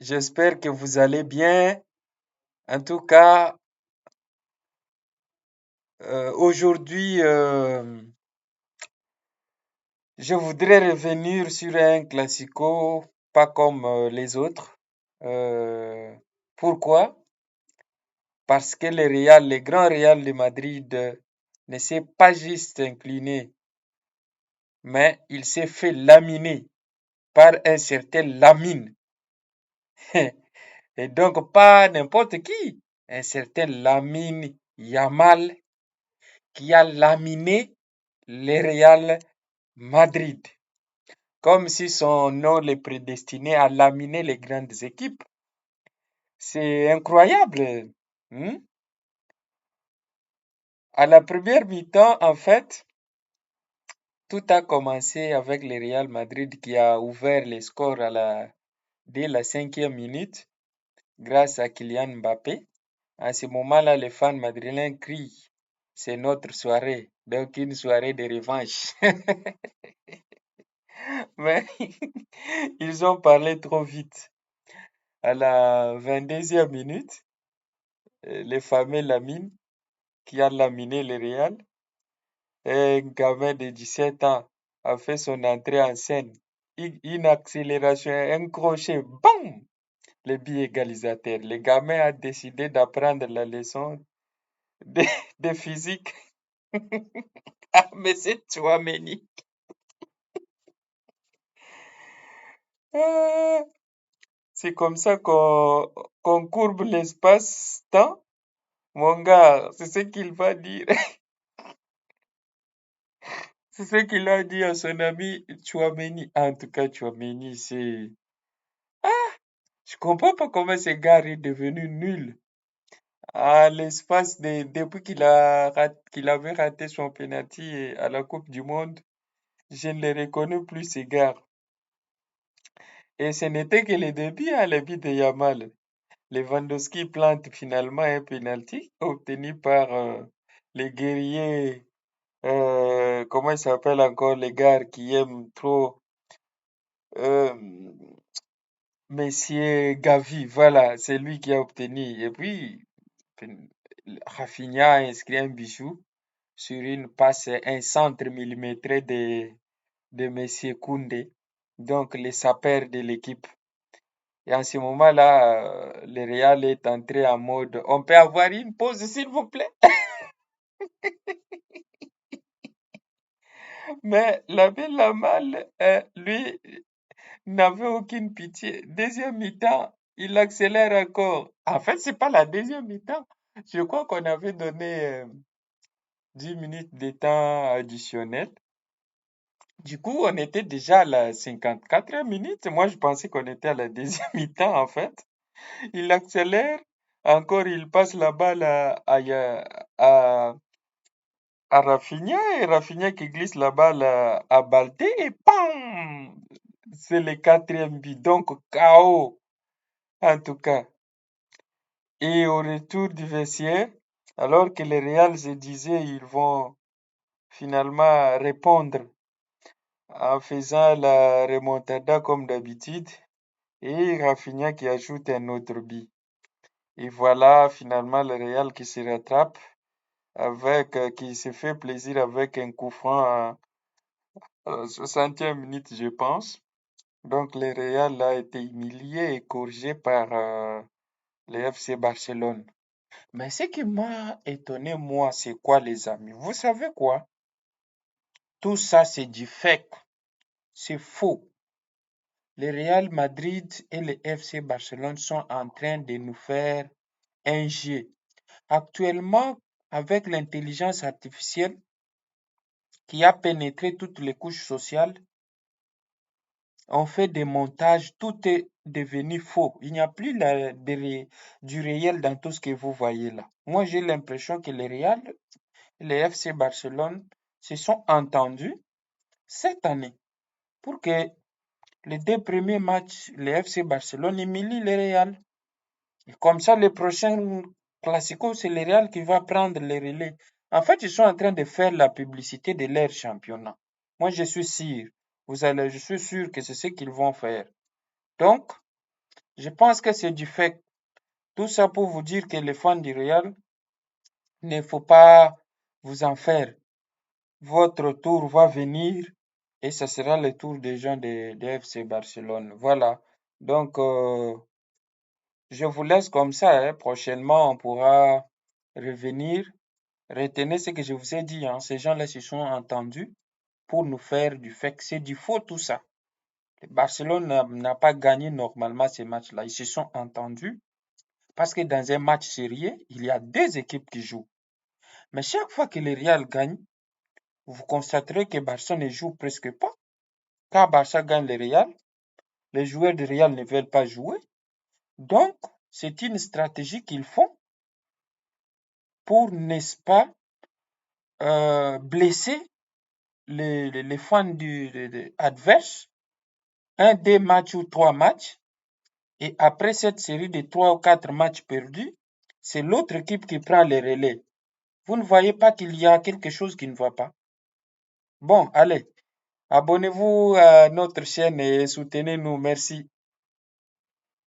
J'espère que vous allez bien. En tout cas, aujourd'hui, je voudrais revenir sur un classico, pas comme les autres. Euh, Pourquoi? Parce que le grand Real de Madrid ne s'est pas juste incliné, mais il s'est fait laminer par un certain Lamine. Et donc pas n'importe qui, un certain Lamine Yamal qui a laminé le Real Madrid, comme si son nom le prédestinait à laminer les grandes équipes. C'est incroyable. Hmm? À la première mi-temps, en fait, tout a commencé avec le Real Madrid qui a ouvert les scores dès la 5e minute grâce à Kylian Mbappé. À ce moment-là, les fans madrilènes crient, c'est notre soirée, donc une soirée de revanche. Mais ils ont parlé trop vite. À la 22e minute, le fameux Lamine, qui a laminé le Real, un gamin de 17 ans, a fait son entrée en scène. Une accélération, un crochet, boum! Le but égalisateur. Le gamin a décidé d'apprendre la leçon de, de physique à M. Chouameni. Ah, c'est comme ça qu'on courbe l'espace-temps. Mon gars, c'est ce qu'il va dire. C'est ce qu'il a dit à son ami Chouameni. En tout cas, Chouameni, c'est... Ah, je comprends pas comment ce gars est devenu nul. À l'espace de... Depuis qu'il avait raté son penalty à la Coupe du Monde, je ne le reconnais plus, ce gars. Et ce n'était que le début, hein, le but de Yamal. Lewandowski plante finalement un penalty obtenu par les guerriers. Comment il s'appelle encore les gars qui aiment trop euh, Monsieur Gavi, voilà, c'est lui qui a obtenu. Et puis, Rafinha a inscrit un bijou sur une passe, un centre millimétré de Monsieur Koundé, donc le sapeur de l'équipe. Et en ce moment-là, le Real est entré en mode on peut avoir une pause, s'il vous plaît. Mais la belle Lamal, lui, n'avait aucune pitié. Deuxième mi-temps, il accélère encore. En fait, c'est pas la deuxième mi-temps. Je crois qu'on avait donné 10 minutes de temps additionnel. Du coup, on était déjà à la 54e minute. Moi, je pensais qu'on était à la deuxième mi-temps, en fait. Il accélère. Encore, il passe la balle à, à Rafinha. Et Rafinha qui glisse la balle à Baldé. Et PAM! C'est le quatrième but. Donc, KO. En tout cas. Et au retour du vestiaire, alors que les Real se disaient ils vont finalement répondre en faisant la remontada comme d'habitude, et Rafinha qui ajoute un autre but. Et voilà finalement le Real qui se rattrape avec, qui se fait plaisir avec un coup franc à la 60e minute, je pense. Donc le Real a été humilié et corrigé par le FC Barcelone. Mais ce qui m'a étonné, moi, c'est quoi, les amis? Vous savez quoi? Tout ça, c'est du fake. C'est faux. Le Real Madrid et le FC Barcelone sont en train de nous faire un jeu. Actuellement, avec l'intelligence artificielle qui a pénétré toutes les couches sociales, on fait des montages, tout est devenu faux. Il n'y a plus du réel dans tout ce que vous voyez là. Moi, j'ai l'impression que le Real les FC Barcelone se sont entendus cette année pour que les deux premiers matchs, les FC Barcelone humilient le Real. Et comme ça, le prochain Classico, c'est le Real qui va prendre le relais. En fait, ils sont en train de faire la publicité de leur championnat. Moi, je suis sûr. Je suis sûr que c'est ce qu'ils vont faire. Donc, Je pense que c'est du fait. Tout ça pour vous dire que les fans du Real, il ne faut pas vous en faire. Votre tour va venir et ce sera le tour des gens de FC Barcelone. Voilà. Donc, je vous laisse comme ça, hein. Prochainement, on pourra revenir. Retenez ce que je vous ai dit, hein. Ces gens-là se sont entendus pour nous faire du fait que c'est du faux tout ça. Le Barcelone n'a pas gagné normalement ces matchs-là. Ils se sont entendus parce que dans un match sérieux, il y a deux équipes qui jouent. Mais chaque fois que le Real gagne, vous constaterez que Barça ne joue presque pas. Quand Barça gagne le Real, les joueurs du Real ne veulent pas jouer. Donc, c'est une stratégie qu'ils font pour, n'est-ce pas, blesser les fans adverse, un, deux matchs ou trois matchs, et après cette série de trois ou quatre matchs perdus, c'est l'autre équipe qui prend les relais. Vous ne voyez pas qu'il y a quelque chose qui ne va pas? Bon, allez, abonnez-vous à notre chaîne et soutenez-nous. Merci.